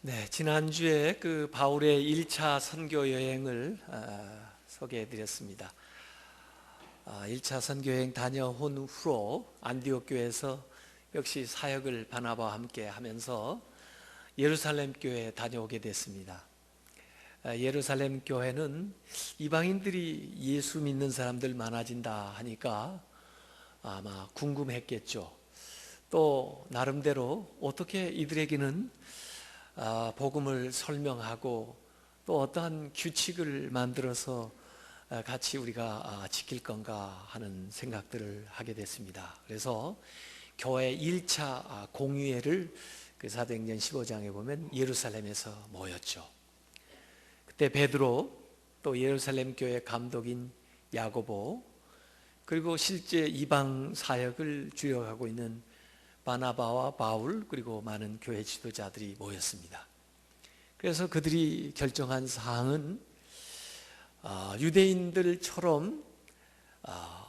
네, 지난주에 그 바울의 1차 선교 여행을 소개해 드렸습니다. 1차 선교 여행 다녀온 후로 안디옥 교회에서 역시 사역을 바나바와 함께 하면서 예루살렘 교회에 다녀오게 됐습니다. 예루살렘 교회는 이방인들이 예수 믿는 사람들 많아진다 하니까 아마 궁금했겠죠. 또 나름대로 어떻게 이들에게는 복음을 설명하고 또 어떠한 규칙을 만들어서 같이 우리가 지킬 건가 하는 생각들을 하게 됐습니다. 그래서 교회 1차 공유회를 그 사도행전 15장에 보면 예루살렘에서 모였죠. 그때 베드로, 또 예루살렘 교회 감독인 야고보, 그리고 실제 이방 사역을 주력하고 있는 바나바와 바울, 그리고 많은 교회 지도자들이 모였습니다. 그래서 그들이 결정한 사항은 유대인들처럼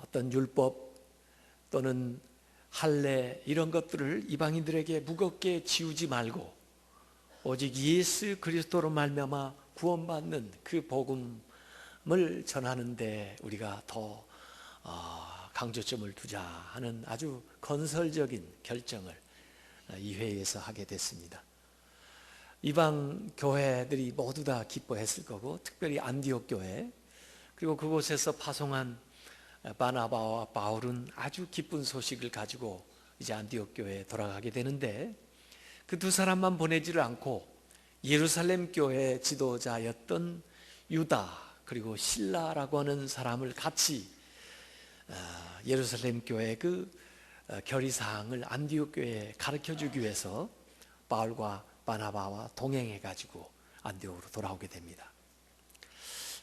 어떤 율법 또는 할례 이런 것들을 이방인들에게 무겁게 지우지 말고 오직 예수 그리스도로 말미암아 구원받는 그 복음을 전하는데 우리가 더 강조점을 두자 하는 아주 건설적인 결정을 이 회의에서 하게 됐습니다. 이방 교회들이 모두 다 기뻐했을 거고, 특별히 안디옥 교회, 그리고 그곳에서 파송한 바나바와 바울은 아주 기쁜 소식을 가지고 이제 안디옥 교회에 돌아가게 되는데, 그 두 사람만 보내지를 않고 예루살렘 교회 지도자였던 유다 그리고 실라라고 하는 사람을 같이 예루살렘 교회의 그 결의사항을 안디옥 교회에 가르쳐주기 위해서 바울과 바나바와 동행해 가지고 안디옥으로 돌아오게 됩니다.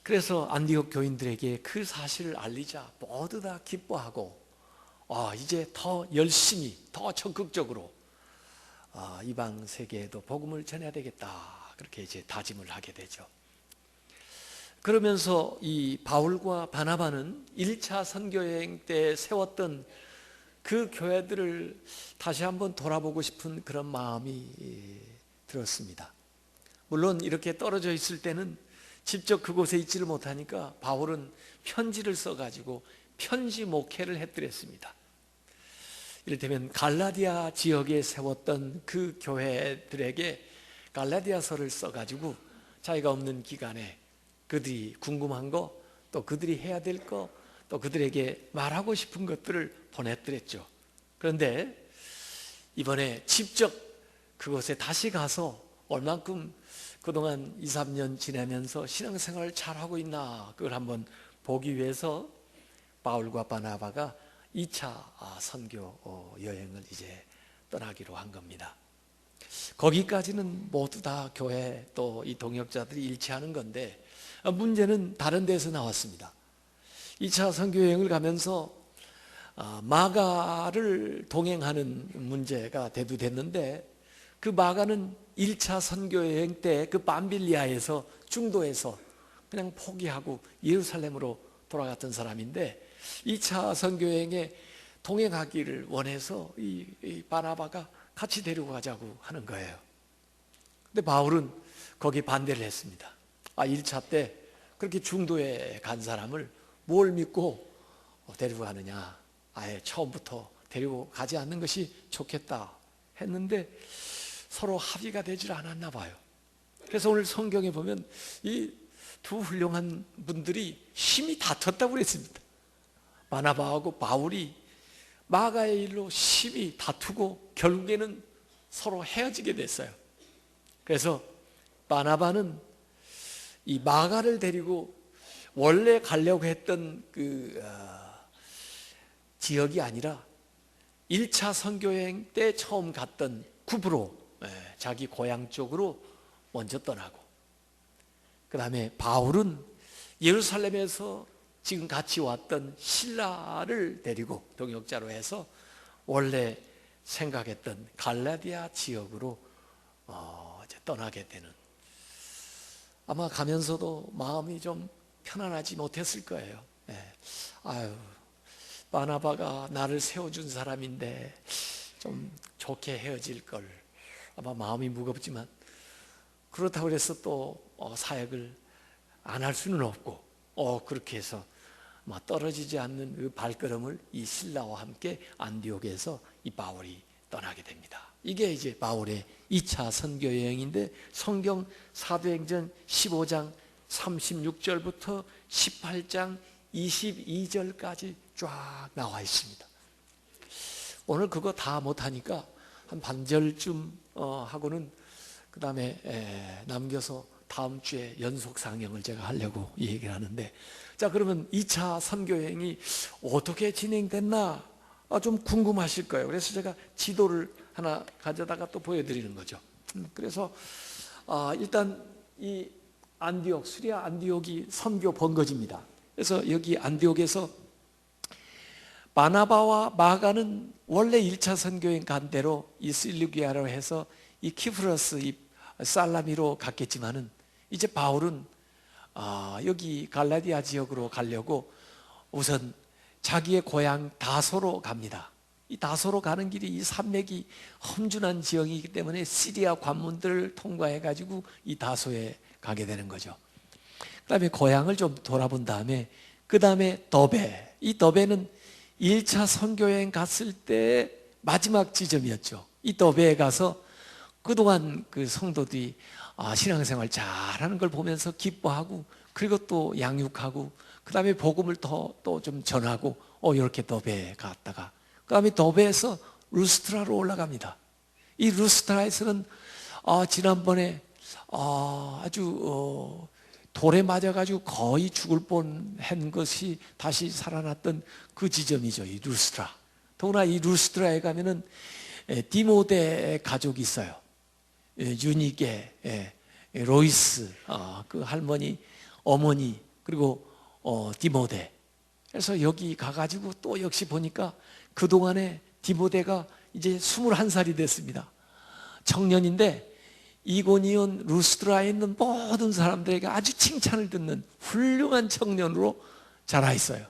그래서 안디옥 교인들에게 그 사실을 알리자 모두 다 기뻐하고 이제 더 열심히 더 적극적으로 이방 세계에도 복음을 전해야 되겠다, 그렇게 이제 다짐을 하게 되죠. 그러면서 이 바울과 바나바는 1차 선교여행 때 세웠던 그 교회들을 다시 한번 돌아보고 싶은 그런 마음이 들었습니다. 물론 이렇게 떨어져 있을 때는 직접 그곳에 있지를 못하니까 바울은 편지를 써가지고 편지 목회를 했더랬습니다. 이를테면 갈라디아 지역에 세웠던 그 교회들에게 갈라디아서를 써가지고 자기가 없는 기간에 그들이 궁금한 거, 또 그들이 해야 될 거, 또 그들에게 말하고 싶은 것들을 보냈더랬죠. 그런데 이번에 직접 그곳에 다시 가서 얼만큼 그동안 2, 3년 지내면서 신앙생활을 잘하고 있나 그걸 한번 보기 위해서 바울과 바나바가 2차 선교 여행을 이제 떠나기로 한 겁니다. 거기까지는 모두 다 교회 또 이 동역자들이 일치하는 건데, 문제는 다른 데서 나왔습니다. 2차 선교여행을 가면서 마가를 동행하는 문제가 대두됐는데, 그 마가는 1차 선교여행 때 그 밤빌리아에서 중도에서 그냥 포기하고 예루살렘으로 돌아갔던 사람인데, 2차 선교여행에 동행하기를 원해서 이 바나바가 같이 데리고 가자고 하는 거예요. 근데 바울은 거기 반대를 했습니다. 1차 때 그렇게 중도에 간 사람을 뭘 믿고 데리고 가느냐, 아예 처음부터 데리고 가지 않는 것이 좋겠다 했는데 서로 합의가 되질 않았나 봐요. 그래서 오늘 성경에 보면 이 두 훌륭한 분들이 심히 다퉜다고 그랬습니다. 바나바하고 바울이 마가의 일로 심히 다투고 결국에는 서로 헤어지게 됐어요. 그래서 바나바는 이 마가를 데리고 원래 가려고 했던 그 지역이 아니라 1차 선교여행 때 처음 갔던 구브로, 자기 고향 쪽으로 먼저 떠나고, 그 다음에 바울은 예루살렘에서 지금 같이 왔던 신라를 데리고 동역자로 해서 원래 생각했던 갈라디아 지역으로 이제 떠나게 되는, 아마 가면서도 마음이 좀 편안하지 못했을 거예요. 바나바가 나를 세워준 사람인데 좀 좋게 헤어질 걸, 아마 마음이 무겁지만 그렇다고 해서 또 사역을 안 할 수는 없고, 그렇게 해서 떨어지지 않는 그 발걸음을 이 신라와 함께 안디옥에서 이 바울이 떠나게 됩니다. 이게 이제 바울의 2차 선교 여행인데, 성경 사도행전 15장 36절부터 18장 22절까지 쫙 나와 있습니다. 오늘 그거 다 못하니까 한 반절쯤 하고는 그 다음에 남겨서 다음 주에 연속 상영을 제가 하려고 얘기를 하는데, 자, 그러면 2차 선교여행이 어떻게 진행됐나 좀 궁금하실 거예요. 그래서 제가 지도를 하나 가져다가 또 보여드리는 거죠. 그래서 일단 이 안디옥, 수리아 안디옥이 선교 본거지입니다. 그래서 여기 안디옥에서 바나바와 마가는 원래 1차 선교여행 간 대로 이 실루기아로 해서 이 키프러스, 이 살라미로 갔겠지만은, 이제 바울은 여기 갈라디아 지역으로 가려고 우선 자기의 고향 다소로 갑니다. 이 다소로 가는 길이 이 산맥이 험준한 지역이기 때문에 시리아 관문들을 통과해 가지고 이 다소에 가게 되는 거죠. 그 다음에 고향을 좀 돌아본 다음에, 그 다음에 더베, 이 더베는 1차 선교여행 갔을 때 마지막 지점이었죠. 이 더베에 가서 그동안 그 성도들이 신앙생활 잘하는 걸 보면서 기뻐하고, 그리고 또 양육하고, 그 다음에 복음을 또 좀 전하고, 이렇게 더베에 갔다가, 그 다음에 더베에서 루스트라로 올라갑니다. 이 루스트라에서는 지난번에 아주 돌에 맞아가지고 거의 죽을 뻔한 것이 다시 살아났던 그 지점이죠, 이 루스트라. 더구나 이 루스트라에 가면은 디모데 가족이 있어요. 유니게, 로이스, 그 할머니, 어머니, 그리고 디모데. 그래서 여기 가가지고 또 역시 보니까 그동안에 디모데가 이제 21살이 됐습니다. 청년인데 이고니온 루스트라에 있는 모든 사람들에게 아주 칭찬을 듣는 훌륭한 청년으로 자라 있어요.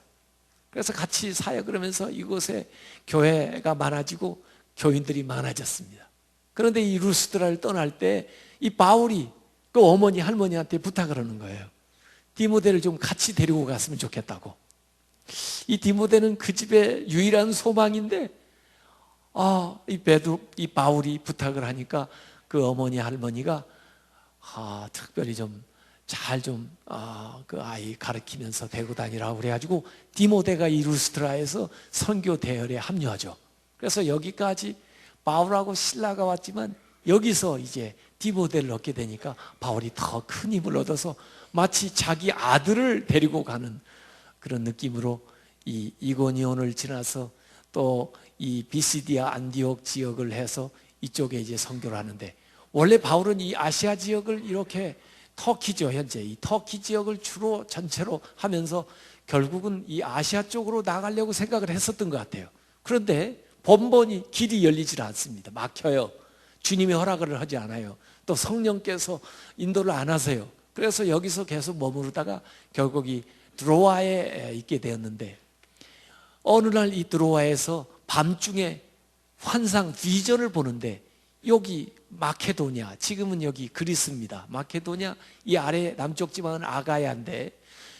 그래서 같이 사역을 하면서 이곳에 교회가 많아지고 교인들이 많아졌습니다. 그런데 이 루스트라를 떠날 때 이 바울이 그 어머니 할머니한테 부탁을 하는 거예요. 디모데를 좀 같이 데리고 갔으면 좋겠다고. 이 디모데는 그 집의 유일한 소망인데 이 바울이 부탁을 하니까 그 어머니 할머니가 특별히 좀 잘 그 아이 가르치면서 데리고 다니라고 그래가지고 디모데가 이 루스트라에서 선교 대열에 합류하죠. 그래서 여기까지 바울하고 실라가 왔지만, 여기서 이제 디모데를 얻게 되니까 바울이 더 큰 힘을 얻어서 마치 자기 아들을 데리고 가는 그런 느낌으로 이 이고니온을 지나서 또 이 비시디아 안디옥 지역을 해서 이쪽에 이제 선교를 하는데, 원래 바울은 이 아시아 지역을 이렇게 터키죠, 현재 이 터키 지역을 주로 전체로 하면서 결국은 이 아시아 쪽으로 나가려고 생각을 했었던 것 같아요. 그런데 번번이 길이 열리질 않습니다. 막혀요. 주님이 허락을 하지 않아요. 또 성령께서 인도를 안 하세요. 그래서 여기서 계속 머무르다가 결국 이 드로아에 있게 되었는데, 어느 날 이 드로아에서 밤중에 환상 비전을 보는데, 여기 마케도냐, 지금은 여기 그리스입니다. 마케도냐, 이 아래 남쪽 지방은 아가야인데,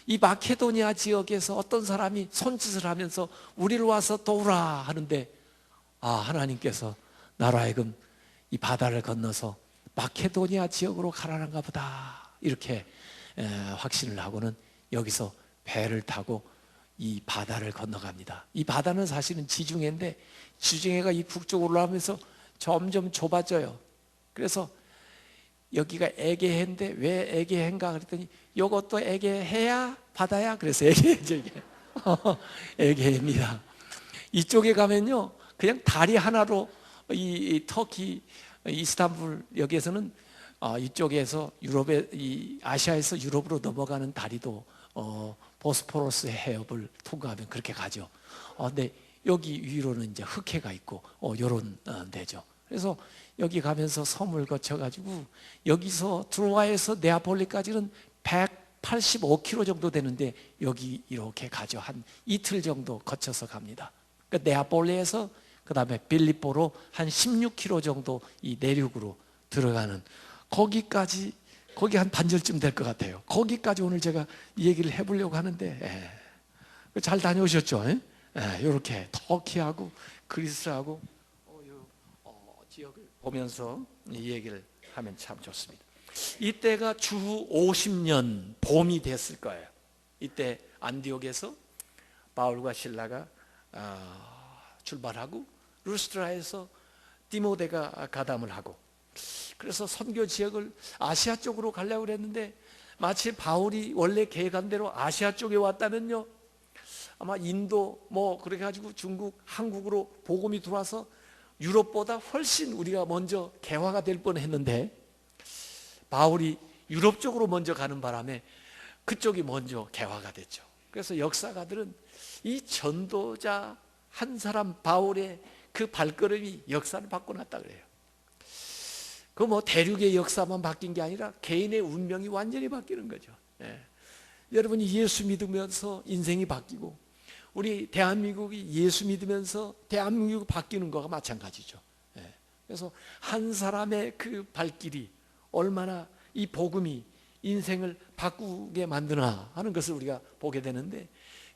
이 마케도냐 지역에서 어떤 사람이 손짓을 하면서 우리를 와서 도우라 하는데, 하나님께서 나로 하여금 이 바다를 건너서 마케도냐 지역으로 가라는가 보다, 이렇게 확신을 하고는 여기서 배를 타고 이 바다를 건너갑니다. 이 바다는 사실은 지중해인데, 지중해가 이 북쪽으로 올라가면서 점점 좁아져요. 그래서 여기가 에게해인데 왜 에게해인가 그랬더니, 이것도 에게해야 바다야? 그래서 에게해죠, 이게. 에게해입니다. 이쪽에 가면요, 그냥 다리 하나로 이 터키 이스탄불 여기에서는 이쪽에서 아시아에서 유럽으로 넘어가는 다리도 보스포러스 해협을 통과하면 그렇게 가죠. 근데 여기 위로는 이제 흑해가 있고 요런 데죠. 그래서 여기 가면서 섬을 거쳐가지고 여기서 드로아에서 네아폴리까지는 185km 정도 되는데, 여기 이렇게 가죠. 한 이틀 정도 거쳐서 갑니다. 그러니까 네아폴리에서 그 다음에 빌립보로 한 16km 정도 이 내륙으로 들어가는 거기 한 반절쯤 될 것 같아요. 거기까지 오늘 제가 이 얘기를 해보려고 하는데, 잘 다녀오셨죠? 이렇게 터키하고 그리스하고 지역을 보면서 이 얘기를 하면 참 좋습니다. 이때가 주후 50년 봄이 됐을 거예요. 이때 안디옥에서 바울과 실라가 출발하고 루스트라에서 디모데가 가담을 하고, 그래서 선교 지역을 아시아 쪽으로 가려고 그랬는데, 마치 바울이 원래 계획한 대로 아시아 쪽에 왔다면요, 아마 인도 그래 가지고 중국, 한국으로 복음이 들어와서 유럽보다 훨씬 우리가 먼저 개화가 될 뻔했는데, 바울이 유럽 쪽으로 먼저 가는 바람에 그쪽이 먼저 개화가 됐죠. 그래서 역사가들은 이 전도자 한 사람 바울의 그 발걸음이 역사를 바꿔놨다 그래요. 그 대륙의 역사만 바뀐 게 아니라 개인의 운명이 완전히 바뀌는 거죠. 여러분이 예수 믿으면서 인생이 바뀌고, 우리 대한민국이 예수 믿으면서 대한민국이 바뀌는 거가 마찬가지죠. 그래서 한 사람의 그 발길이 얼마나 이 복음이 인생을 바꾸게 만드나 하는 것을 우리가 보게 되는데,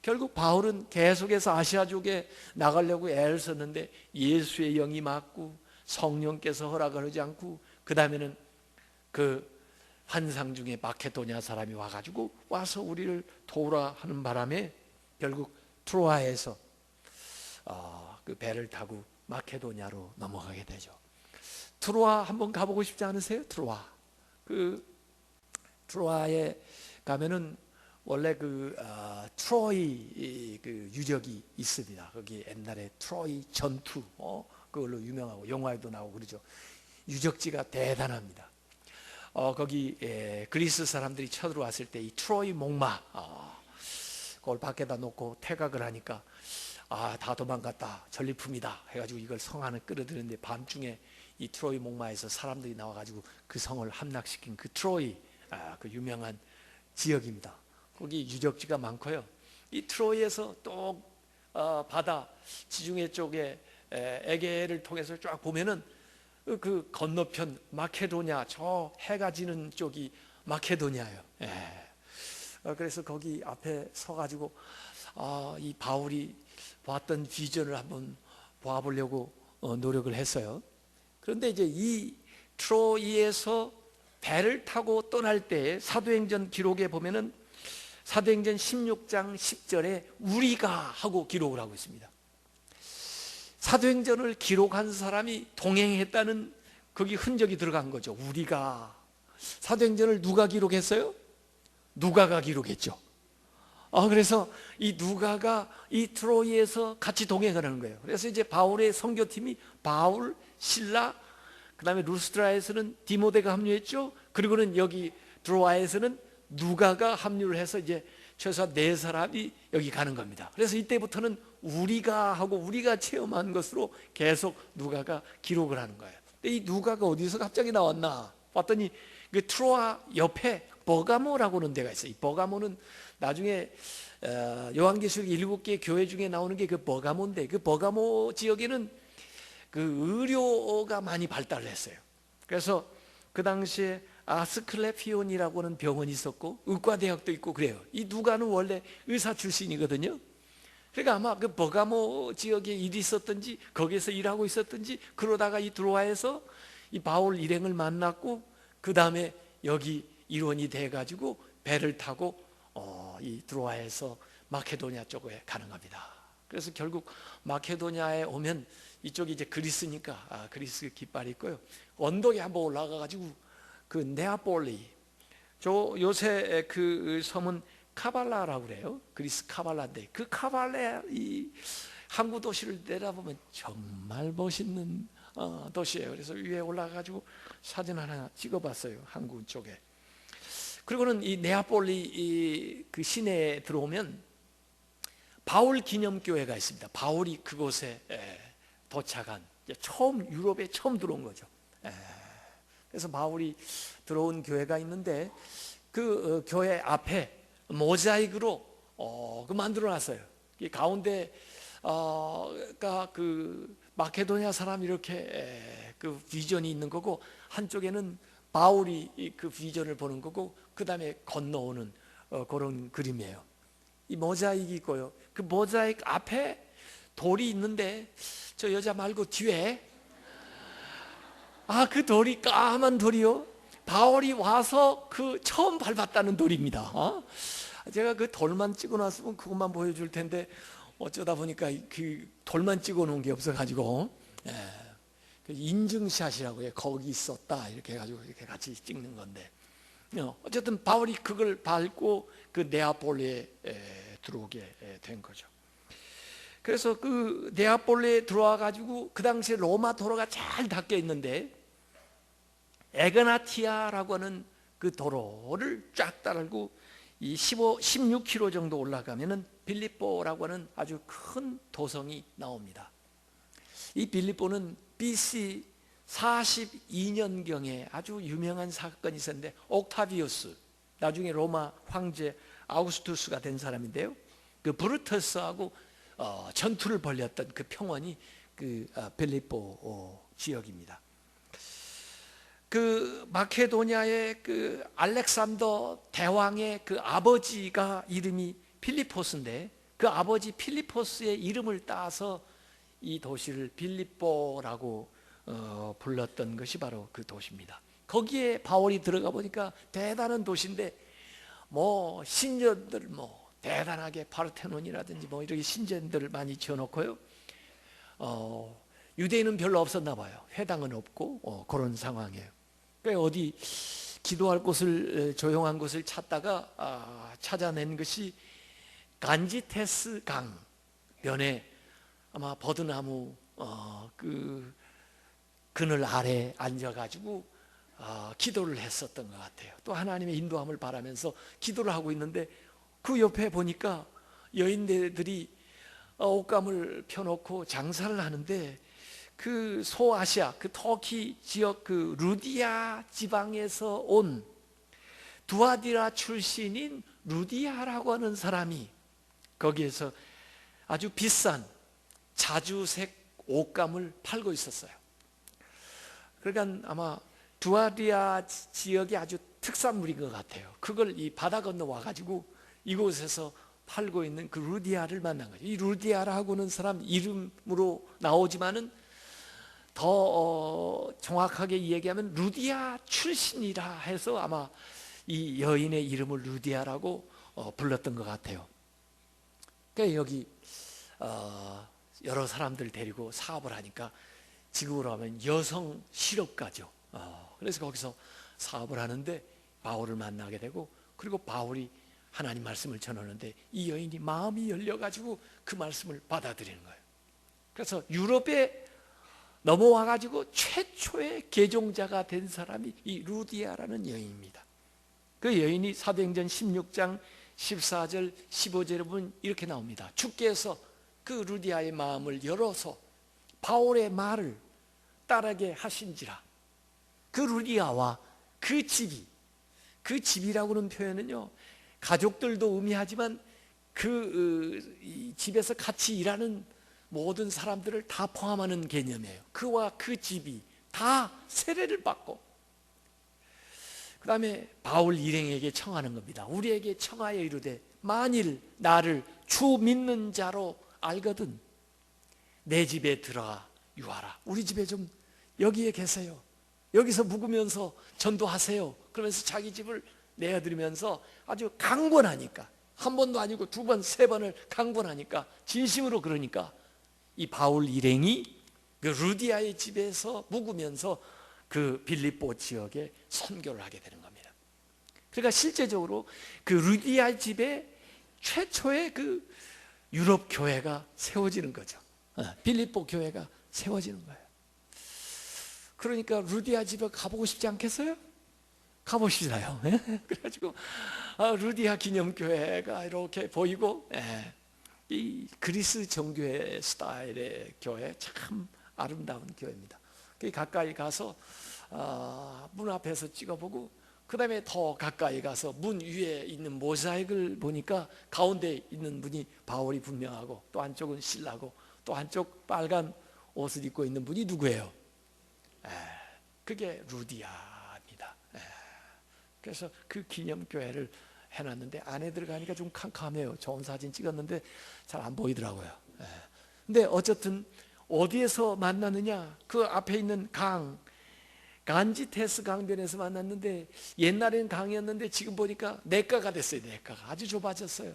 결국 바울은 계속해서 아시아 쪽에 나가려고 애를 썼는데 예수의 영이 맞고 성령께서 허락을 하지 않고, 그 다음에는 그 환상 중에 마케도냐 사람이 와서 우리를 도우라 하는 바람에 결국 트로아에서 그 배를 타고 마케도냐로 넘어가게 되죠. 트로아 한번 가보고 싶지 않으세요? 트로아에 가면은 원래 트로이 유적이 있습니다. 거기 옛날에 트로이 전투 그걸로 유명하고 영화에도 나오고 그러죠. 유적지가 대단합니다. 거기 그리스 사람들이 쳐들어왔을 때 이 트로이 목마 그걸 밖에다 놓고 태각을 하니까 다 도망갔다, 전리품이다 해가지고 이걸 성 안에 끌어들였는데, 밤중에 이 트로이 목마에서 사람들이 나와가지고 그 성을 함락시킨 그 트로이 그 유명한 지역입니다. 거기 유적지가 많고요. 이 트로이에서 또 바다 지중해 쪽에 에게를 통해서 쫙 보면은 그 건너편 마케도냐, 저 해가 지는 쪽이 마케도냐예요. 그래서 거기 앞에 서가지고 이 바울이 봤던 비전을 한번 봐보려고 노력을 했어요. 그런데 이제 이 트로이에서 배를 타고 떠날 때 사도행전 기록에 보면은 사도행전 16장 10절에 우리가 하고 기록을 하고 있습니다. 사도행전을 기록한 사람이 동행했다는 거기 흔적이 들어간 거죠. 우리가. 사도행전을 누가 기록했어요? 누가가 기록했죠. 그래서 이 누가가 이 트로이에서 같이 동행을 하는 거예요. 그래서 이제 바울의 선교팀이 바울, 실라, 그 다음에 루스트라에서는 디모데가 합류했죠. 그리고는 여기 트로아에서는 누가가 합류를 해서 이제 최소한 4사람이 여기 가는 겁니다. 그래서 이때부터는 우리가 하고 우리가 체험한 것으로 계속 누가가 기록을 하는 거예요. 근데 이 누가가 어디서 갑자기 나왔나 봤더니 그 트로아 옆에 버가모라고 하는 데가 있어요. 이 버가모는 나중에 요한계시록 7개 교회 중에 나오는 게 그 버가모인데, 그 버가모 지역에는 그 의료가 많이 발달을 했어요. 그래서 그 당시에 아스클레피온이라고 하는 병원이 있었고 의과대학도 있고 그래요. 이 누가는 원래 의사 출신이거든요. 그러니까 아마 그 버가모 지역에 일이 있었든지 거기에서 일하고 있었든지, 그러다가 이 드로아에서 이 바울 일행을 만났고 그 다음에 여기 일원이 돼가지고 배를 타고 이 드로아에서 마케도냐 쪽에 가는 겁니다. 그래서 결국 마케도냐에 오면 이쪽이 이제 그리스니까 그리스 깃발이 있고요. 언덕에 한번 올라가가지고 그 네아폴리, 요새 그 섬은 카발라라고 그래요. 그리스 카발라인데 그 카발라 이 항구 도시를 내다보면 정말 멋있는 도시예요. 그래서 위에 올라가가지고 사진 하나 찍어봤어요. 항구 쪽에. 그리고는 이 네아폴리 그 시내에 들어오면 바울 기념교회가 있습니다. 바울이 그곳에 도착한, 유럽에 처음 들어온 거죠. 그래서 바울이 들어온 교회가 있는데 그 교회 앞에 모자이크로 그 만들어놨어요. 이 가운데 그 마케도냐 사람 이렇게 그 비전이 있는 거고, 한쪽에는 바울이 그 비전을 보는 거고, 그 다음에 건너오는 그런 그림이에요. 이 모자익이 있고요. 그 모자익 앞에 돌이 있는데 저 여자 말고 뒤에, 그 돌이 까만 돌이요. 바울이 와서 그 처음 밟았다는 돌입니다. 제가 그 돌만 찍어 놨으면 그것만 보여줄 텐데 어쩌다 보니까 그 돌만 찍어 놓은 게 없어가지고, 그 인증샷이라고 해요. 거기 있었다 이렇게 해가지고 이렇게 같이 찍는 건데, 어쨌든 바울이 그걸 밟고 그 네아폴리에 들어오게 된 거죠. 그래서 그 네아폴리에 들어와 가지고 그 당시에 로마 도로가 잘 닦여 있는데, 에그나티아라고 하는 그 도로를 쫙 따르고 이 16km 정도 올라가면은 빌립보라고 하는 아주 큰 도성이 나옵니다. 이 빌립보는 BC 42년경에 아주 유명한 사건이 있었는데, 옥타비우스, 나중에 로마 황제 아우구스투스가 된 사람인데요, 그 브루터스하고 전투를 벌였던 그 평원이 그 빌립보 지역입니다. 그 마케도니아의 그 알렉산더 대왕의 그 아버지가 이름이 필리포스인데, 그 아버지 필리포스의 이름을 따서 이 도시를 빌립보라고 불렀던 것이 바로 그 도시입니다. 거기에 바울이 들어가 보니까 대단한 도시인데, 뭐 신전들 뭐 대단하게 파르테논이라든지 뭐 이렇게 신전들을 많이 지어놓고요. 유대인은 별로 없었나 봐요. 회당은 없고 그런 상황이에요. 그러니까 어디 기도할 곳을, 조용한 곳을 찾다가 찾아낸 것이 간지테스 강 면에 아마 버드나무 그 그늘 아래 앉아가지고 기도를 했었던 것 같아요. 또 하나님의 인도함을 바라면서 기도를 하고 있는데, 그 옆에 보니까 여인들이 옷감을 펴놓고 장사를 하는데, 그 소아시아, 그 터키 지역 그 루디아 지방에서 온 두아디라 출신인 루디아라고 하는 사람이 거기에서 아주 비싼 자주색 옷감을 팔고 있었어요. 그러니까 아마 두아디라 지역이 아주 특산물인 것 같아요. 그걸 이 바다 건너 와가지고 이곳에서 팔고 있는 그 루디아를 만난 거죠. 이 루디아라고 하는 사람 이름으로 나오지만은 더 정확하게 얘기하면 루디아 출신이라 해서 아마 이 여인의 이름을 루디아라고 불렀던 것 같아요. 그러니까 여기 여러 사람들 데리고 사업을 하니까 지금으로 하면 여성 실업가죠. 그래서 거기서 사업을 하는데 바울을 만나게 되고, 그리고 바울이 하나님 말씀을 전하는데 이 여인이 마음이 열려가지고 그 말씀을 받아들이는 거예요. 그래서 유럽에 넘어와가지고 최초의 개종자가 된 사람이 이 루디아라는 여인입니다. 그 여인이 사도행전 16장 14절 15절에 보면 이렇게 나옵니다. 주께서 그 루디아의 마음을 열어서 바울의 말을 따르게 하신지라. 그 루디아와 그 집이, 그 집이라고는 표현은요, 가족들도 의미하지만 그 집에서 같이 일하는 모든 사람들을 다 포함하는 개념이에요. 그와 그 집이 다 세례를 받고, 그 다음에 바울 일행에게 청하는 겁니다. 우리에게 청하여 이르되 만일 나를 주 믿는 자로 알거든 내 집에 들어가 유하라. 우리 집에 좀 여기에 계세요. 여기서 묵으면서 전도하세요. 그러면서 자기 집을 내어드리면서 아주 강권하니까, 한 번도 아니고 두 번, 세 번을 강권하니까, 진심으로 그러니까 이 바울 일행이 그 루디아의 집에서 묵으면서 그 빌립보 지역에 선교를 하게 되는 겁니다. 그러니까 실제적으로 그 루디아 집에 최초의 그 유럽 교회가 세워지는 거죠. 빌립보 교회가 세워지는 거예요. 그러니까 루디아 집에 가보고 싶지 않겠어요? 가보시잖아요. 그래가지고 루디아 기념교회가 이렇게 보이고, 이 그리스 정교회 스타일의 교회, 참 아름다운 교회입니다. 가까이 가서 문 앞에서 찍어보고, 그 다음에 더 가까이 가서 문 위에 있는 모자익을 보니까 가운데 있는 분이 바울이 분명하고, 또 한쪽은 실라고, 또 한쪽 빨간 옷을 입고 있는 분이 누구예요? 그게 루디아입니다. 그래서 그 기념교회를 해놨는데 안에 들어가니까 좀 캄캄해요. 좋은 사진 찍었는데 잘 안 보이더라고요. 근데 어쨌든 어디에서 만나느냐? 그 앞에 있는 간지테스 강변에서 만났는데, 옛날에는 강이었는데 지금 보니까 냇가가 됐어요. 냇가가 아주 좁아졌어요.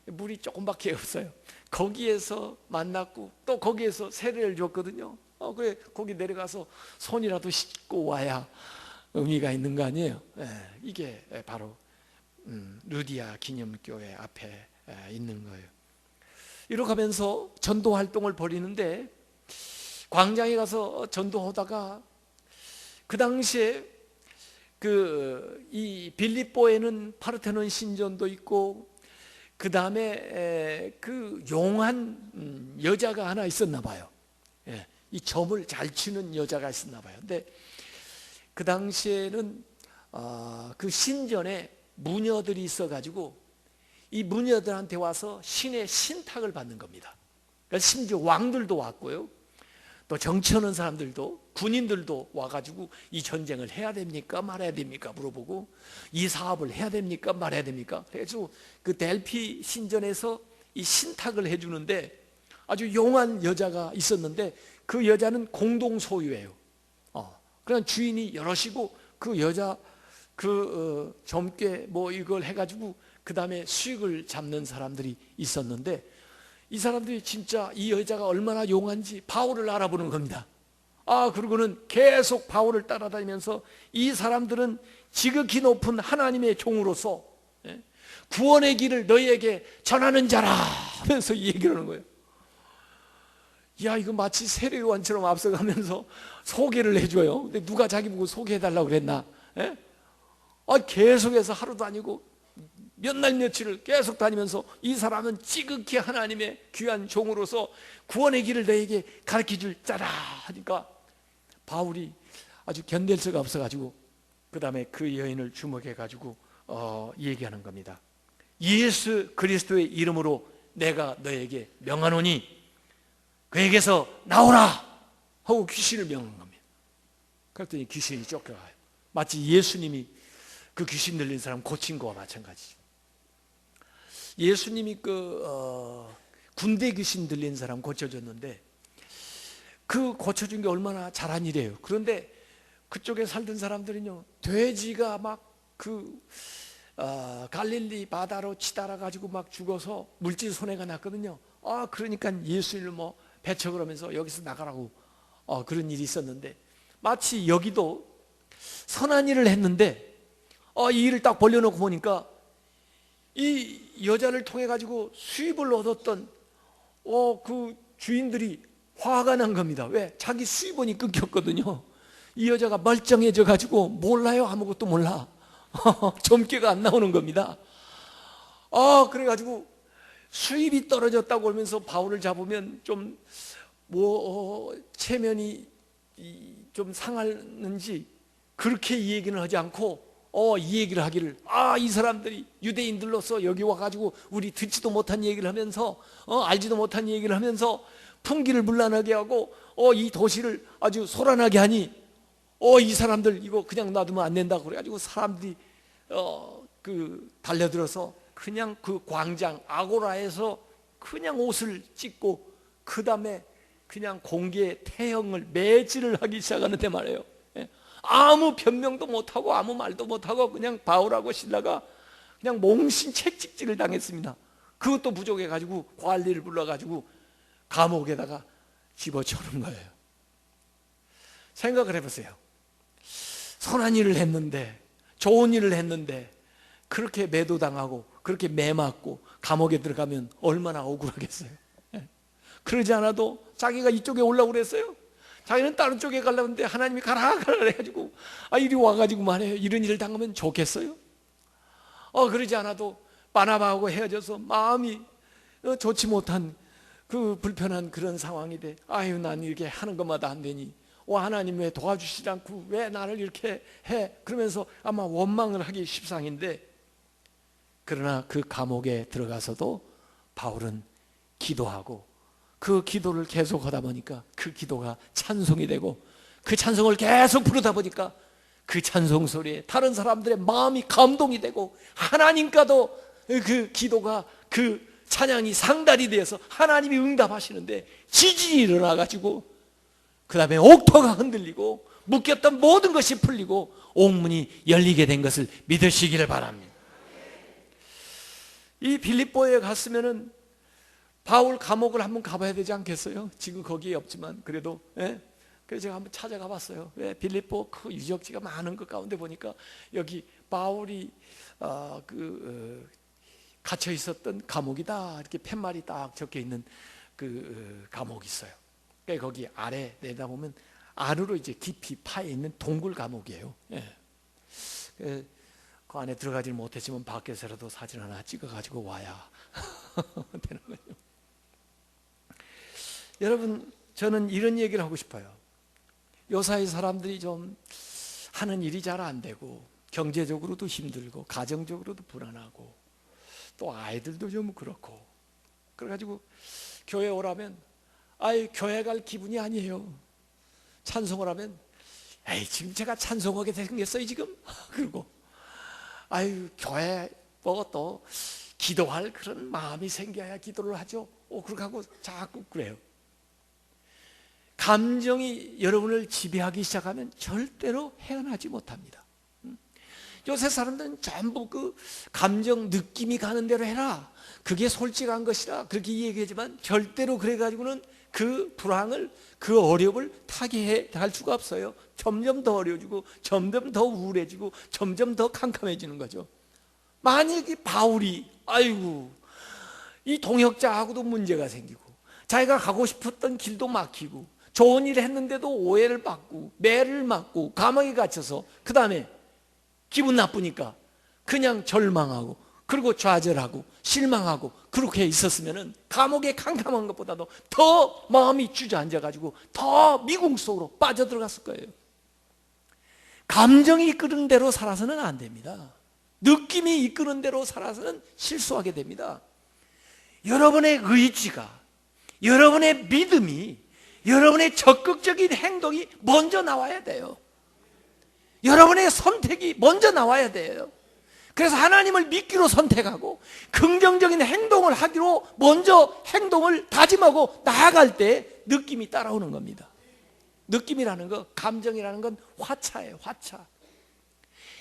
물이 조금밖에 없어요. 거기에서 만났고 또 거기에서 세례를 줬거든요. 그래 거기 내려가서 손이라도 씻고 와야 의미가 있는 거 아니에요? 이게 바로 루디아 기념교회 앞에 있는 거예요. 이렇게 하면서 전도 활동을 벌이는데, 광장에 가서 전도하다가 그 당시에 이 빌립보에는 파르테논 신전도 있고, 그 다음에 그 용한 여자가 하나 있었나 봐요. 이 점을 잘 치는 여자가 있었나 봐요. 근데 그 당시에는 그 신전에 무녀들이 있어가지고 이 무녀들한테 와서 신의 신탁을 받는 겁니다. 그러니까 심지어 왕들도 왔고요, 또 정치하는 사람들도, 군인들도 와가지고 이 전쟁을 해야 됩니까 말아야 됩니까 물어보고, 이 사업을 해야 됩니까 말아야 됩니까. 그래서 그 델피 신전에서 이 신탁을 해주는데, 아주 용한 여자가 있었는데 그 여자는 공동 소유예요. 그냥 주인이 여럿이고 그 여자 점괘 뭐 이걸 해가지고 그 다음에 수익을 잡는 사람들이 있었는데, 이 사람들이 진짜 이 여자가 얼마나 용한지 바울을 알아보는 겁니다. 그리고는 계속 바울을 따라다니면서 이 사람들은 지극히 높은 하나님의 종으로서 구원의 길을 너희에게 전하는 자라 하면서 얘기를 하는 거예요. 야, 이거 마치 세례요한처럼 앞서가면서 소개를 해줘요. 근데 누가 자기 보고 소개해달라고 그랬나? 계속해서 하루도 아니고 몇 날 며칠을 계속 다니면서 이 사람은 지극히 하나님의 귀한 종으로서 구원의 길을 너에게 가르쳐줄 자라 하니까 바울이 아주 견딜 수가 없어가지고 그 다음에 그 여인을 주목해가지고 얘기하는 겁니다. 예수 그리스도의 이름으로 내가 너에게 명하노니 그에게서 나오라 하고 귀신을 명한 겁니다. 그랬더니 귀신이 쫓겨가요. 마치 예수님이 그 귀신 들린 사람 고친 거와 마찬가지죠. 예수님이 군대 귀신 들린 사람 고쳐줬는데, 그 고쳐준 게 얼마나 잘한 일이에요. 그런데 그쪽에 살던 사람들은요, 돼지가 막 갈릴리 바다로 치달아 가지고 막 죽어서 물질 손해가 났거든요. 그러니까 예수님을 뭐 배척을 하면서 여기서 나가라고 그런 일이 있었는데, 마치 여기도 선한 일을 했는데 이 일을 딱 벌려놓고 보니까 이 여자를 통해 가지고 수입을 얻었던 그 주인들이 화가 난 겁니다. 왜? 자기 수입원이 끊겼거든요. 이 여자가 멀쩡해져 가지고 몰라요. 아무것도 몰라. 점괘가 안 나오는 겁니다. 그래 가지고 수입이 떨어졌다고 하면서 바울을 잡으면 좀 체면이 좀 상하는지 그렇게 이 얘기는 하지 않고 이 얘기를 하기를, 이 사람들이 유대인들로서 여기 와가지고 우리 듣지도 못한 얘기를 하면서 알지도 못한 얘기를 하면서 풍기를 문란하게 하고 이 도시를 아주 소란하게 하니 이 사람들 이거 그냥 놔두면 안 된다고 그래가지고 사람들이 달려들어서 그냥 그 광장 아고라에서 그냥 옷을 찢고 그 다음에 그냥 공개 태형을 매질을 하기 시작하는데 말이에요. 아무 변명도 못하고 아무 말도 못하고 그냥 바울하고 실라가 그냥 몽신 채찍질을 당했습니다. 그것도 부족해가지고 관리를 불러가지고 감옥에다가 집어넣는 거예요. 생각을 해보세요. 선한 일을 했는데, 좋은 일을 했는데 그렇게 매도당하고 그렇게 매맞고 감옥에 들어가면 얼마나 억울하겠어요. 그러지 않아도 자기가 이쪽에 오려고 그랬어요. 자기는 다른 쪽에 가려고 했는데 하나님이 가라 해가지고 이리 와가지고 말해요. 이런 일을 당하면 좋겠어요? 그러지 않아도 바나바하고 헤어져서 마음이 좋지 못한 그 불편한 그런 상황이 돼. 난 이렇게 하는 것마다 안 되니 하나님 왜 도와주시지 않고 왜 나를 이렇게 해? 그러면서 아마 원망을 하기 십상인데, 그러나 그 감옥에 들어가서도 바울은 기도하고 그 기도를 계속 하다 보니까 그 기도가 찬송이 되고 그 찬송을 계속 부르다 보니까 그 찬송 소리에 다른 사람들의 마음이 감동이 되고 하나님과도 그 기도가 그 찬양이 상달이 되어서 하나님이 응답하시는데 지진이 일어나가지고 그 다음에 옥토가 흔들리고 묶였던 모든 것이 풀리고 옥문이 열리게 된 것을 믿으시기를 바랍니다. 이 빌립보에 갔으면은 바울 감옥을 한번 가봐야 되지 않겠어요? 지금 거기에 없지만 그래도 그래서 제가 한번 찾아가 봤어요. 빌립보 그 유적지가 많은 것 가운데 보니까 여기 바울이 갇혀 있었던 감옥이다 이렇게 팻말이 딱 적혀 있는 그 감옥이 있어요. 그러니까 거기 아래 내다보면 안으로 이제 깊이 파여 있는 동굴 감옥이에요. 그 안에 들어가지는 못했지만 밖에서라도 사진 하나 찍어가지고 와야 되는 거죠. 여러분, 저는 이런 얘기를 하고 싶어요. 요사이 사람들이 좀 하는 일이 잘 안 되고 경제적으로도 힘들고 가정적으로도 불안하고 또 아이들도 좀 그렇고 그래가지고 교회 오라면 교회 갈 기분이 아니에요. 찬송을 하면 지금 제가 찬송하게 생겼어요 지금? 그리고 교회 또 기도할 그런 마음이 생겨야 기도를 하죠. 그렇게 하고 자꾸 그래요. 감정이 여러분을 지배하기 시작하면 절대로 헤어나지 못합니다. 요새 사람들은 전부 그 감정 느낌이 가는 대로 해라, 그게 솔직한 것이라 그렇게 얘기하지만 절대로 그래가지고는 그 불황을, 그 어려움을 타개할 수가 없어요. 점점 더 어려워지고 점점 더 우울해지고 점점 더 캄캄해지는 거죠. 만약에 바울이 이 동역자하고도 문제가 생기고 자기가 가고 싶었던 길도 막히고 좋은 일을 했는데도 오해를 받고 매를 맞고 감옥에 갇혀서 그 다음에 기분 나쁘니까 그냥 절망하고 그리고 좌절하고 실망하고 그렇게 있었으면 감옥에 캄캄한 것보다도 더 마음이 주저앉아가지고 더 미궁 속으로 빠져들어갔을 거예요. 감정이 이끄는 대로 살아서는 안 됩니다. 느낌이 이끄는 대로 살아서는 실수하게 됩니다. 여러분의 의지가, 여러분의 믿음이, 여러분의 적극적인 행동이 먼저 나와야 돼요. 여러분의 선택이 먼저 나와야 돼요. 그래서 하나님을 믿기로 선택하고 긍정적인 행동을 하기로 먼저 행동을 다짐하고 나아갈 때 느낌이 따라오는 겁니다. 느낌이라는 거, 감정이라는 건 화차예요. 화차.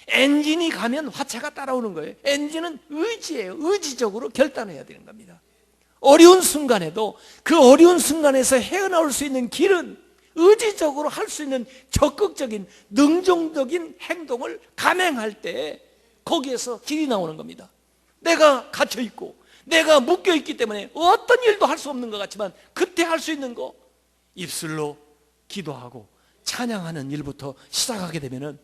엔진이 가면 화차가 따라오는 거예요. 엔진은 의지예요. 의지적으로 결단해야 되는 겁니다. 어려운 순간에도 그 어려운 순간에서 헤어나올 수 있는 길은 의지적으로 할 수 있는 적극적인 능동적인 행동을 감행할 때 거기에서 길이 나오는 겁니다. 내가 갇혀있고 내가 묶여있기 때문에 어떤 일도 할 수 없는 것 같지만 그때 할 수 있는 거, 입술로 기도하고 찬양하는 일부터 시작하게 되면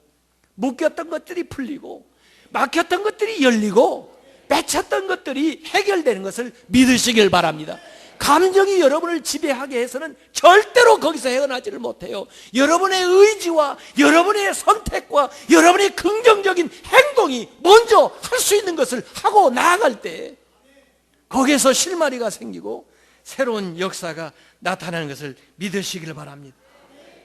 묶였던 것들이 풀리고 막혔던 것들이 열리고 맺혔던 것들이 해결되는 것을 믿으시길 바랍니다. 감정이 여러분을 지배하게 해서는 절대로 거기서 헤어나지를 못해요. 여러분의 의지와 여러분의 선택과 여러분의 긍정적인 행동이 먼저 할 수 있는 것을 하고 나아갈 때 거기에서 실마리가 생기고 새로운 역사가 나타나는 것을 믿으시길 바랍니다.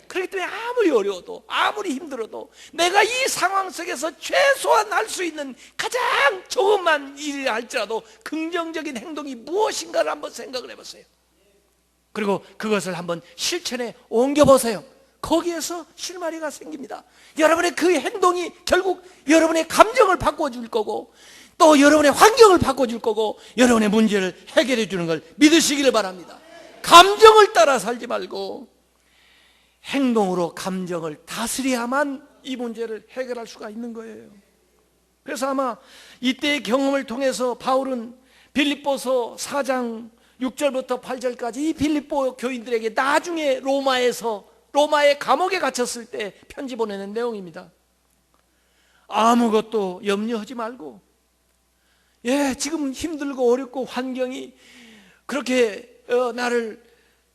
그렇기 때문에 아무리 어려워도 아무리 힘들어도 내가 이 상황 속에서 최소한 할 수 있는 가장 조금만 일이라 할지라도 긍정적인 행동이 무엇인가를 한번 생각을 해보세요. 그리고 그것을 한번 실천에 옮겨보세요. 거기에서 실마리가 생깁니다. 여러분의 그 행동이 결국 여러분의 감정을 바꿔줄 거고 또 여러분의 환경을 바꿔줄 거고 여러분의 문제를 해결해 주는 걸 믿으시기를 바랍니다. 감정을 따라 살지 말고 행동으로 감정을 다스려야만 이 문제를 해결할 수가 있는 거예요. 그래서 아마 이때의 경험을 통해서 바울은 빌립보서 4장 6절부터 8절까지 이 빌립보 교인들에게 나중에 로마의 감옥에 갇혔을 때 편지 보내는 내용입니다. 아무것도 염려하지 말고, 지금 힘들고 어렵고 환경이 그렇게 나를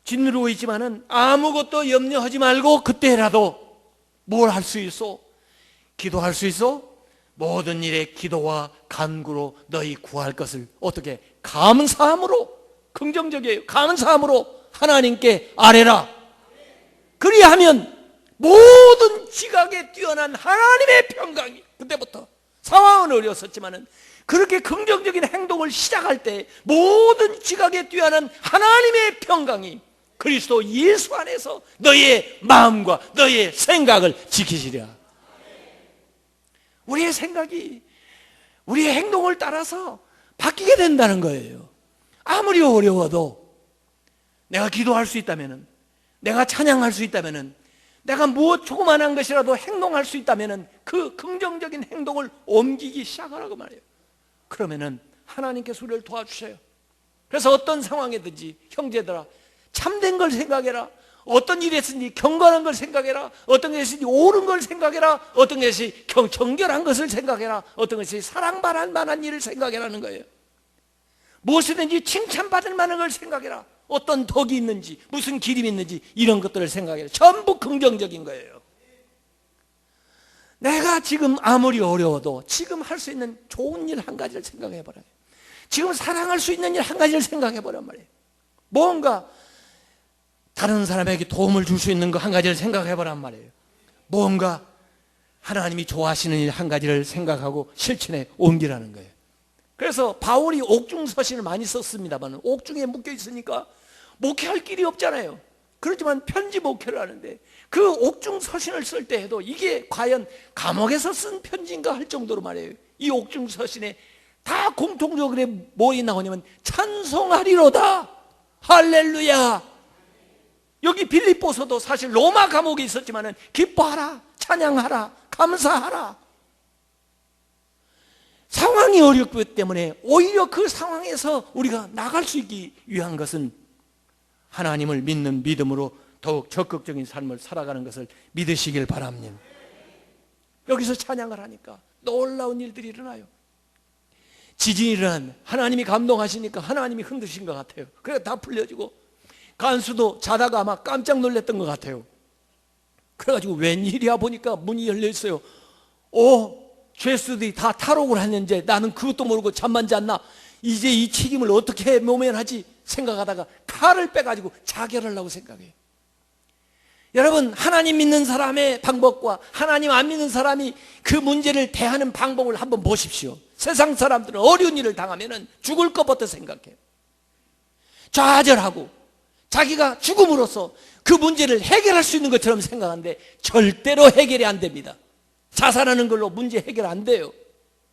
짓누르고 있지만은 아무것도 염려하지 말고 그때라도 뭘 할 수 있어? 기도할 수 있어? 모든 일에 기도와 간구로 너희 구할 것을 어떻게? 감사함으로, 긍정적이에요. 감사함으로 하나님께 아뢰라. 그리하면 모든 지각에 뛰어난 하나님의 평강이, 그때부터 상황은 어려웠었지만은 그렇게 긍정적인 행동을 시작할 때 모든 지각에 뛰어난 하나님의 평강이 그리스도 예수 안에서 너의 마음과 너의 생각을 지키시리라. 우리의 생각이 우리의 행동을 따라서 바뀌게 된다는 거예요. 아무리 어려워도 내가 기도할 수 있다면은, 내가 찬양할 수 있다면은, 내가 무엇 조그만한 것이라도 행동할 수 있다면은 그 긍정적인 행동을 옮기기 시작하라고 말해요. 그러면은 하나님께서 우리를 도와주셔요. 그래서 어떤 상황이든지 형제들아, 참된 걸 생각해라. 어떤 일이 있으니 경건한 걸 생각해라. 어떤 것이 옳은 걸 생각해라. 어떤 것이 정결한 것을 생각해라. 어떤 것이 사랑받을 만한 일을 생각해라는 거예요. 무엇이든지 칭찬받을 만한 걸 생각해라. 어떤 덕이 있는지, 무슨 기름이 있는지, 이런 것들을 생각해라. 전부 긍정적인 거예요. 내가 지금 아무리 어려워도 지금 할 수 있는 좋은 일 한 가지를 생각해보라요. 지금 사랑할 수 있는 일 한 가지를 생각해보란 말이에요. 뭔가 다른 사람에게 도움을 줄 수 있는 거 한 가지를 생각해보란 말이에요. 뭔가 하나님이 좋아하시는 일 한 가지를 생각하고 실천에 옮기라는 거예요. 그래서 바울이 옥중서신을 많이 썼습니다만 옥중에 묶여 있으니까 목회할 길이 없잖아요. 그렇지만 편지 목회를 하는데 그 옥중서신을 쓸 때에도 이게 과연 감옥에서 쓴 편지인가 할 정도로 말이에요. 이 옥중서신에 다 공통적으로 뭐이 나오냐면 찬송하리로다, 할렐루야. 여기 빌립보서도 사실 로마 감옥에 있었지만 기뻐하라, 찬양하라, 감사하라. 상황이 어렵기 때문에 오히려 그 상황에서 우리가 나갈 수 있기 위한 것은 하나님을 믿는 믿음으로 더욱 적극적인 삶을 살아가는 것을 믿으시길 바랍니다. 여기서 찬양을 하니까 놀라운 일들이 일어나요. 지진이 일어난 하나님이 감동하시니까 하나님이 흔드신 것 같아요. 그래서 다 풀려지고 간수도 자다가 아마 깜짝 놀랐던 것 같아요. 그래가지고 웬일이야 보니까 문이 열려 있어요. 죄수들이 다 탈옥을 했는데 나는 그것도 모르고 잠만 잤나? 이제 이 책임을 어떻게 모면하지 생각하다가 칼을 빼가지고 자결하려고 생각해요. 여러분, 하나님 믿는 사람의 방법과 하나님 안 믿는 사람이 그 문제를 대하는 방법을 한번 보십시오. 세상 사람들은 어려운 일을 당하면 죽을 것부터 생각해요. 좌절하고 자기가 죽음으로써 그 문제를 해결할 수 있는 것처럼 생각하는데 절대로 해결이 안 됩니다. 자살하는 걸로 문제 해결 안 돼요.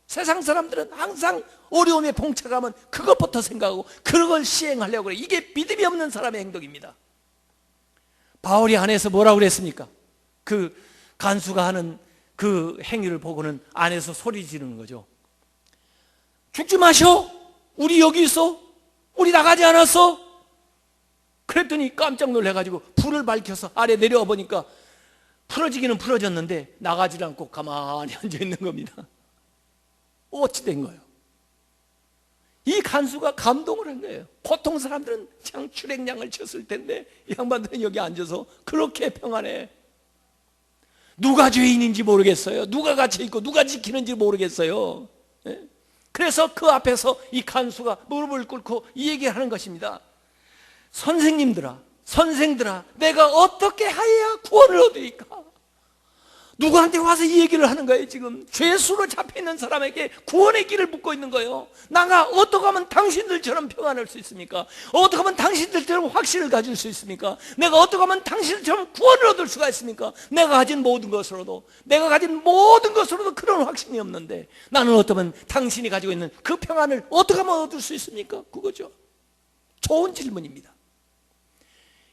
세상 사람들은 항상 어려움에 봉착하면 그것부터 생각하고 그걸 시행하려고 그래요. 이게 믿음이 없는 사람의 행동입니다. 바울이 안에서 뭐라고 그랬습니까? 그 간수가 하는 그 행위를 보고는 안에서 소리 지르는 거죠. 죽지 마셔. 우리 여기 있어. 우리 나가지 않았어. 그랬더니 깜짝 놀라가지고 불을 밝혀서 아래 내려와 보니까 풀어지기는 풀어졌는데 나가지 않고 가만히 앉아있는 겁니다. 어찌 된 거예요? 이 간수가 감동을 한 거예요. 보통 사람들은 그냥 출행량을 쳤을 텐데 이 양반들은 여기 앉아서 그렇게 평안해. 누가 죄인인지 모르겠어요. 누가 갇혀있고 누가 지키는지 모르겠어요. 그래서 그 앞에서 이 간수가 무릎을 꿇고 이 얘기를 하는 것입니다. 선생들아, 내가 어떻게 하여야 구원을 얻으리까? 누구한테 와서 이 얘기를 하는 거예요. 지금 죄수로 잡혀있는 사람에게 구원의 길을 묻고 있는 거예요. 내가 어떻게 하면 당신들처럼 평안할 수 있습니까? 어떻게 하면 당신들처럼 확신을 가질 수 있습니까? 내가 어떻게 하면 당신들처럼 구원을 얻을 수가 있습니까? 내가 가진 모든 것으로도 그런 확신이 없는데 나는 어떻게 하면 당신이 가지고 있는 그 평안을 어떻게 하면 얻을 수 있습니까? 그거죠. 좋은 질문입니다.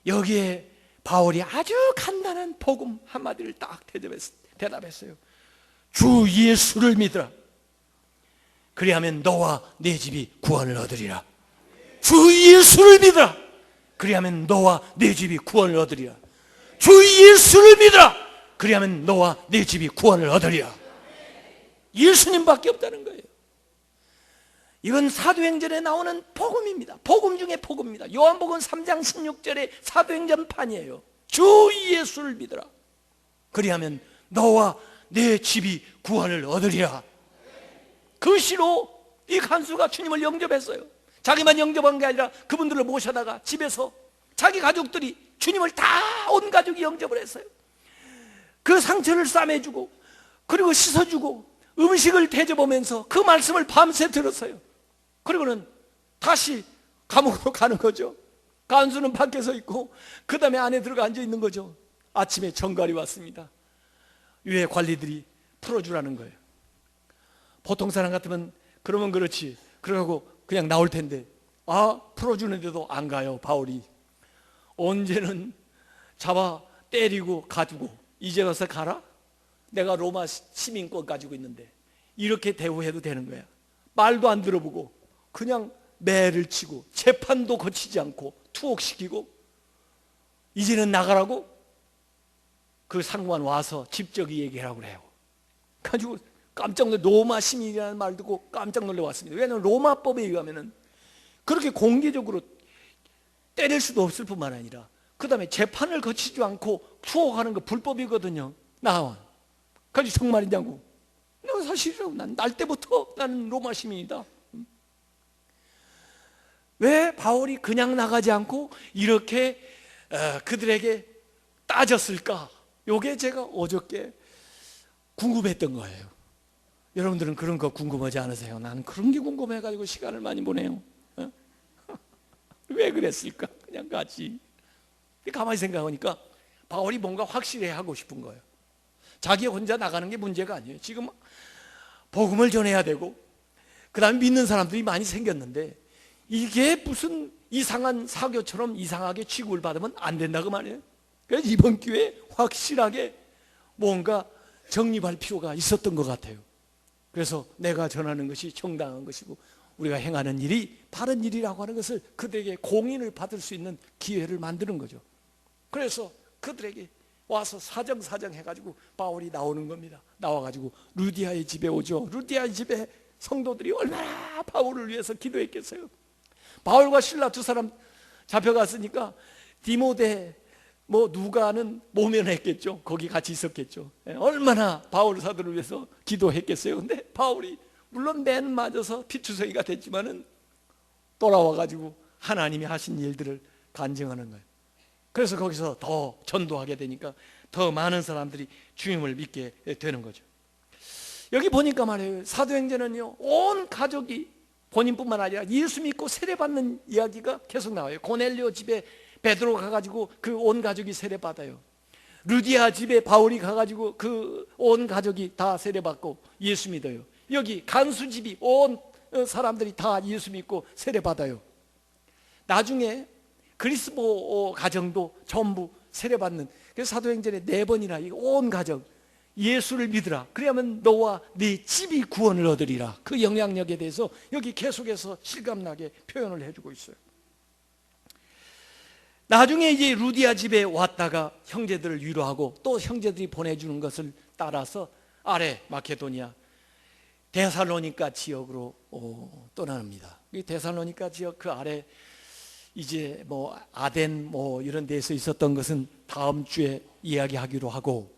여기에 바울이 아주 간단한 복음 한마디를 딱 대답했어요. 주 예수를 믿으라. 그리하면 너와 네 집이 구원을 얻으리라. 주 예수를 믿으라. 그리하면 너와 네 집이 구원을 얻으리라. 주 예수를 믿으라. 그리하면 너와 네 집이 구원을 얻으리라. 예수님밖에 없다는 거예요. 이건 사도행전에 나오는 복음입니다. 복음 중에 복음입니다. 요한복음 3장 16절의 사도행전판이에요. 주 예수를 믿으라. 그리하면 너와 내 집이 구원을 얻으리라. 그 시로 이 간수가 주님을 영접했어요. 자기만 영접한 게 아니라 그분들을 모셔다가 집에서 자기 가족들이 주님을 다 온 가족이 영접을 했어요. 그 상처를 싸매주고 그리고 씻어주고 음식을 대접하면서 그 말씀을 밤새 들었어요. 그리고는 다시 감옥으로 가는 거죠. 간수는 밖에서 있고 그 다음에 안에 들어가 앉아 있는 거죠. 아침에 정갈이 왔습니다. 유해 관리들이 풀어주라는 거예요. 보통 사람 같으면 그러면 그렇지, 그러고 그냥 나올 텐데, 풀어주는데도 안 가요. 바울이 언제는 잡아 때리고 가두고 이제 와서 가라? 내가 로마 시민권 가지고 있는데 이렇게 대우해도 되는 거야? 말도 안 들어보고 그냥 매를 치고 재판도 거치지 않고 투옥시키고 이제는 나가라고? 그 상관 와서 직접 얘기하라고 그래요. 가지고 깜짝 놀래, 로마 시민이라는 말 듣고 깜짝 놀래 왔습니다. 왜냐하면 로마법에 의하면 그렇게 공개적으로 때릴 수도 없을 뿐만 아니라 그 다음에 재판을 거치지 않고 투옥하는 거 불법이거든요. 나와. 그래서 정말이냐고. 내가 사실이라고. 난 날 때부터 나는 로마 시민이다. 왜 바울이 그냥 나가지 않고 이렇게 그들에게 따졌을까? 이게 제가 어저께 궁금했던 거예요. 여러분들은 그런 거 궁금하지 않으세요? 나는 그런 게 궁금해가지고 시간을 많이 보내요. 왜 그랬을까? 그냥 가지. 가만히 생각하니까 바울이 뭔가 확실해 하고 싶은 거예요. 자기 혼자 나가는 게 문제가 아니에요. 지금 복음을 전해야 되고 그 다음에 믿는 사람들이 많이 생겼는데 이게 무슨 이상한 사교처럼 이상하게 취급을 받으면 안 된다고 말이에요. 그래서 이번 기회에 확실하게 뭔가 정립할 필요가 있었던 것 같아요. 그래서 내가 전하는 것이 정당한 것이고 우리가 행하는 일이 바른 일이라고 하는 것을 그들에게 공인을 받을 수 있는 기회를 만드는 거죠. 그래서 그들에게 와서 사정사정 해가지고 바울이 나오는 겁니다. 나와가지고 루디아의 집에 오죠. 루디아의 집에 성도들이 얼마나 바울을 위해서 기도했겠어요. 바울과 실라 두 사람 잡혀갔으니까 디모데 누가는 모면했겠죠. 거기 같이 있었겠죠. 얼마나 바울 사도를 위해서 기도했겠어요. 근데 바울이 물론 맨 맞아서 피투성이가 됐지만은 돌아와가지고 하나님이 하신 일들을 간증하는 거예요. 그래서 거기서 더 전도하게 되니까 더 많은 사람들이 주님을 믿게 되는 거죠. 여기 보니까 말이에요. 사도행전은요, 온 가족이 본인뿐만 아니라 예수 믿고 세례받는 이야기가 계속 나와요. 고넬료 집에 베드로 가가지고 그 온 가족이 세례받아요. 루디아 집에 바울이 가가지고 그 온 가족이 다 세례받고 예수 믿어요. 여기 간수 집이 온 사람들이 다 예수 믿고 세례받아요. 나중에 그리스도 가정도 전부 세례받는, 그래서 사도행전에 4번이나 온 가정 예수를 믿으라. 그래야만 너와 네 집이 구원을 얻으리라. 그 영향력에 대해서 여기 계속해서 실감나게 표현을 해주고 있어요. 나중에 이제 루디아 집에 왔다가 형제들을 위로하고 또 형제들이 보내주는 것을 따라서 아래 마케도니아 데살로니가 지역으로 떠납니다. 이 데살로니가 지역 그 아래 이제 아덴 이런 데서 있었던 것은 다음 주에 이야기하기로 하고,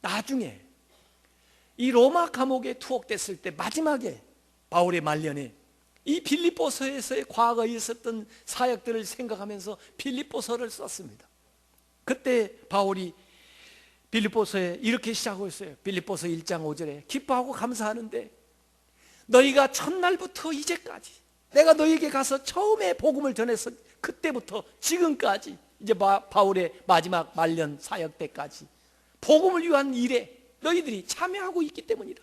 나중에 이 로마 감옥에 투옥됐을 때 마지막에 바울의 말년에 이 빌립보서에서의 과거에 있었던 사역들을 생각하면서 빌립보서를 썼습니다. 그때 바울이 빌립보서에 이렇게 시작하고 있어요. 빌립보서 1장 5절에 기뻐하고 감사하는데 너희가 첫날부터 이제까지 내가 너희에게 가서 처음에 복음을 전해서 그때부터 지금까지 이제 바울의 마지막 말년 사역 때까지 복음을 위한 일에 너희들이 참여하고 있기 때문이다.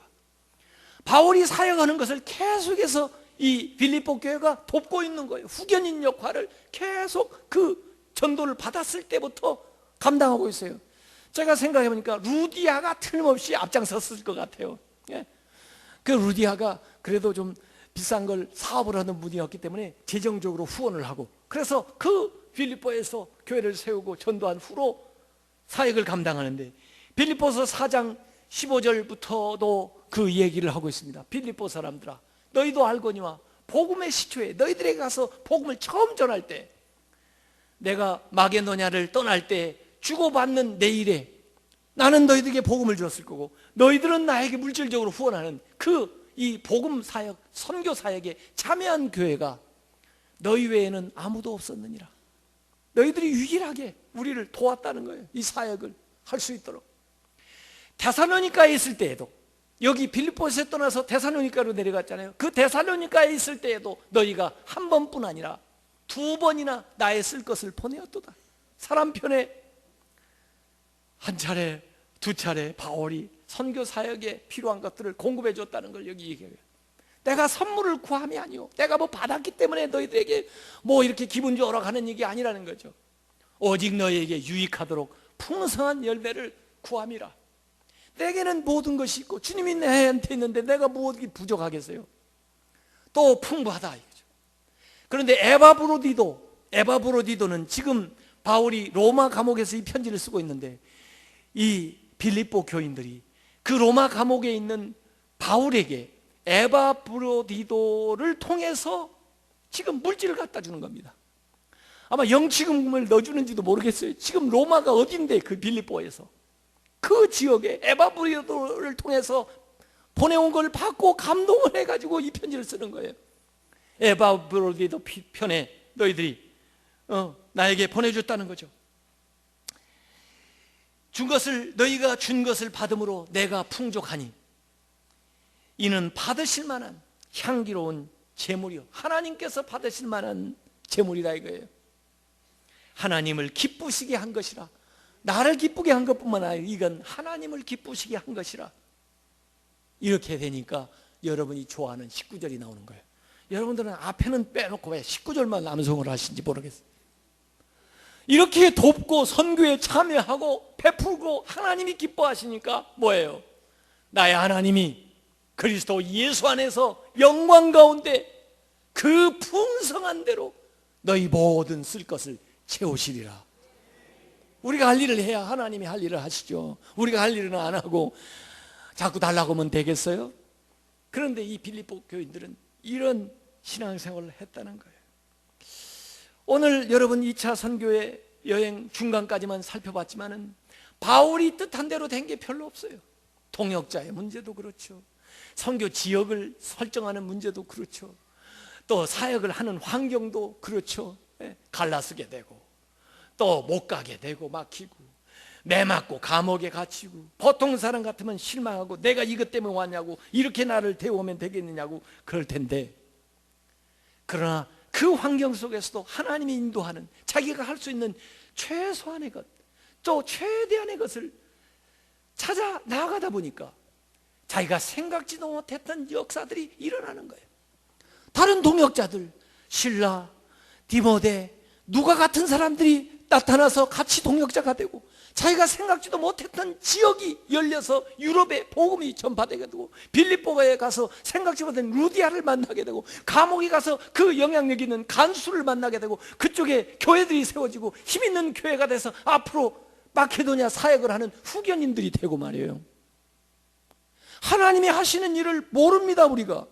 바울이 사역하는 것을 계속해서 이 빌립보 교회가 돕고 있는 거예요. 후견인 역할을 계속 그 전도를 받았을 때부터 감당하고 있어요. 제가 생각해보니까 루디아가 틀림없이 앞장섰을 것 같아요. 그 루디아가 그래도 좀 비싼 걸 사업을 하는 분이었기 때문에 재정적으로 후원을 하고, 그래서 그 빌립보에서 교회를 세우고 전도한 후로 사역을 감당하는데, 빌립보서 4장 15절부터도 그 얘기를 하고 있습니다. 빌립보 사람들아, 너희도 알거니와 복음의 시초에 너희들에게 가서 복음을 처음 전할 때, 내가 마게도냐를 떠날 때 주고받는 내일에 나는 너희들에게 복음을 주었을 거고 너희들은 나에게 물질적으로 후원하는 이 복음 사역, 선교 사역에 참여한 교회가 너희 외에는 아무도 없었느니라. 너희들이 유일하게 우리를 도왔다는 거예요. 이 사역을 할 수 있도록. 데살로니가에 있을 때에도, 여기 빌립보에서 떠나서 데살로니가로 내려갔잖아요. 그 데살로니가에 있을 때에도 너희가 한 번뿐 아니라 두 번이나 나의 쓸 것을 보내었도다. 사람 편에 한 차례, 두 차례 바울이 선교 사역에 필요한 것들을 공급해 줬다는 걸 여기 얘기해요. 내가 선물을 구함이 아니오, 내가 뭐 받았기 때문에 너희들에게 뭐 이렇게 기분 좋으러 가는 얘기 아니라는 거죠. 오직 너희에게 유익하도록 풍성한 열매를 구함이라. 내게는 모든 것이 있고 주님이 내한테 있는데 내가 무엇이 부족하겠어요? 또 풍부하다 이거죠. 그런데 에바브로디도는 지금 바울이 로마 감옥에서 이 편지를 쓰고 있는데, 이 빌립보 교인들이 그 로마 감옥에 있는 바울에게 에바브로디도를 통해서 지금 물질을 갖다 주는 겁니다. 아마 영치금을 넣어주는지도 모르겠어요. 지금 로마가 어딘데, 그 빌립보에서 그 지역에 에바브로디도를 통해서 보내온 걸 받고 감동을 해가지고 이 편지를 쓰는 거예요. 에바브로디도 편에 너희들이 나에게 보내줬다는 거죠. 너희가 준 것을 받음으로 내가 풍족하니 이는 받으실 만한 향기로운 제물이요, 하나님께서 받으실 만한 제물이다 이거예요. 하나님을 기쁘시게 한 것이라. 나를 기쁘게 한 것뿐만 아니라 이건 하나님을 기쁘시게 한 것이라. 이렇게 되니까 여러분이 좋아하는 19절이 나오는 거예요. 여러분들은 앞에는 빼놓고 왜 19절만 암송을 하신지 모르겠어요. 이렇게 돕고 선교에 참여하고 베풀고 하나님이 기뻐하시니까 뭐예요? 나의 하나님이 그리스도 예수 안에서 영광 가운데 그 풍성한 대로 너희 모든 쓸 것을 채우시리라. 우리가 할 일을 해야 하나님이 할 일을 하시죠. 우리가 할 일은 안 하고 자꾸 달라고 하면 되겠어요? 그런데 이 빌립보 교인들은 이런 신앙생활을 했다는 거예요. 오늘 여러분 2차 선교의 여행 중간까지만 살펴봤지만은 바울이 뜻한 대로 된 게 별로 없어요. 동역자의 문제도 그렇죠. 선교 지역을 설정하는 문제도 그렇죠. 또 사역을 하는 환경도 그렇죠. 갈라서게 되고 또 못 가게 되고 막히고 매 맞고 감옥에 갇히고, 보통 사람 같으면 실망하고 내가 이것 때문에 왔냐고, 이렇게 나를 대우하면 되겠느냐고 그럴 텐데, 그러나 그 환경 속에서도 하나님이 인도하는 자기가 할 수 있는 최소한의 것, 또 최대한의 것을 찾아 나아가다 보니까 자기가 생각지도 못했던 역사들이 일어나는 거예요. 다른 동역자들, 실라, 디모데, 누가 같은 사람들이 나타나서 같이 동역자가 되고, 자기가 생각지도 못했던 지역이 열려서 유럽에 복음이 전파되게 되고, 빌립보에 가서 생각지 못한 루디아를 만나게 되고, 감옥에 가서 그 영향력 있는 간수를 만나게 되고, 그쪽에 교회들이 세워지고 힘 있는 교회가 돼서 앞으로 마케도니아 사역을 하는 후견인들이 되고 말이에요. 하나님이 하시는 일을 모릅니다. 우리가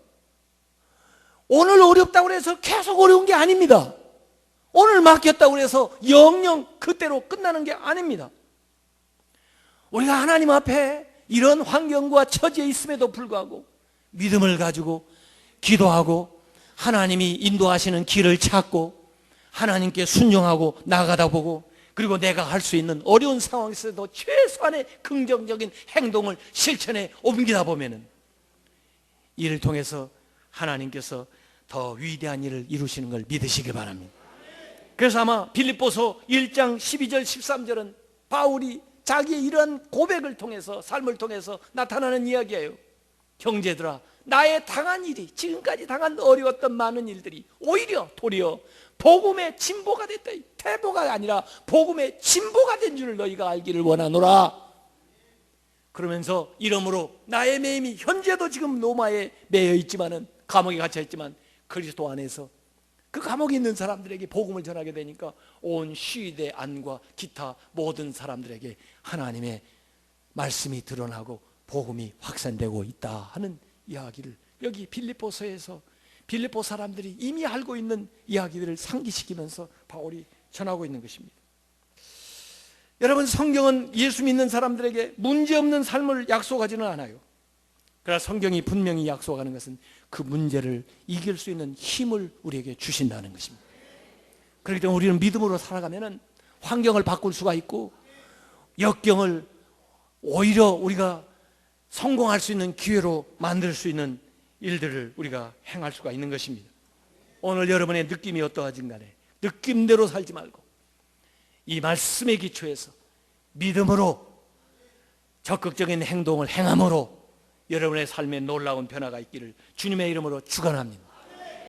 오늘 어렵다고 해서 계속 어려운 게 아닙니다. 오늘 맡겼다고 해서 영영 그때로 끝나는 게 아닙니다. 우리가 하나님 앞에 이런 환경과 처지에 있음에도 불구하고 믿음을 가지고 기도하고 하나님이 인도하시는 길을 찾고 하나님께 순종하고 나아가다 보고, 그리고 내가 할 수 있는 어려운 상황에서도 최소한의 긍정적인 행동을 실천해 옮기다 보면은 이를 통해서 하나님께서 더 위대한 일을 이루시는 걸 믿으시기 바랍니다. 그래서 아마 빌립보서 1장 12절 13절은 바울이 자기의 이러한 고백을 통해서, 삶을 통해서 나타나는 이야기예요. 형제들아, 나의 당한 일이, 지금까지 당한 어려웠던 많은 일들이 오히려 도리어 복음의 진보가 됐다. 태보가 아니라 복음의 진보가 된 줄을 너희가 알기를 원하노라. 그러면서 이러므로 나의 매임이 현재도 지금 로마에 매여 있지만은, 감옥에 갇혀 있지만 그리스도 안에서 그 감옥에 있는 사람들에게 복음을 전하게 되니까 온 시대 안과 기타 모든 사람들에게 하나님의 말씀이 드러나고 복음이 확산되고 있다 하는 이야기를 여기 빌립보서에서 빌립보 사람들이 이미 알고 있는 이야기들을 상기시키면서 바울이 전하고 있는 것입니다. 여러분, 성경은 예수 믿는 사람들에게 문제없는 삶을 약속하지는 않아요. 그러나 성경이 분명히 약속하는 것은 그 문제를 이길 수 있는 힘을 우리에게 주신다는 것입니다. 그렇기 때문에 우리는 믿음으로 살아가면 환경을 바꿀 수가 있고 역경을 오히려 우리가 성공할 수 있는 기회로 만들 수 있는 일들을 우리가 행할 수가 있는 것입니다. 오늘 여러분의 느낌이 어떠하든 간에 느낌대로 살지 말고 이 말씀의 기초에서 믿음으로 적극적인 행동을 행함으로 여러분의 삶에 놀라운 변화가 있기를 주님의 이름으로 축원합니다.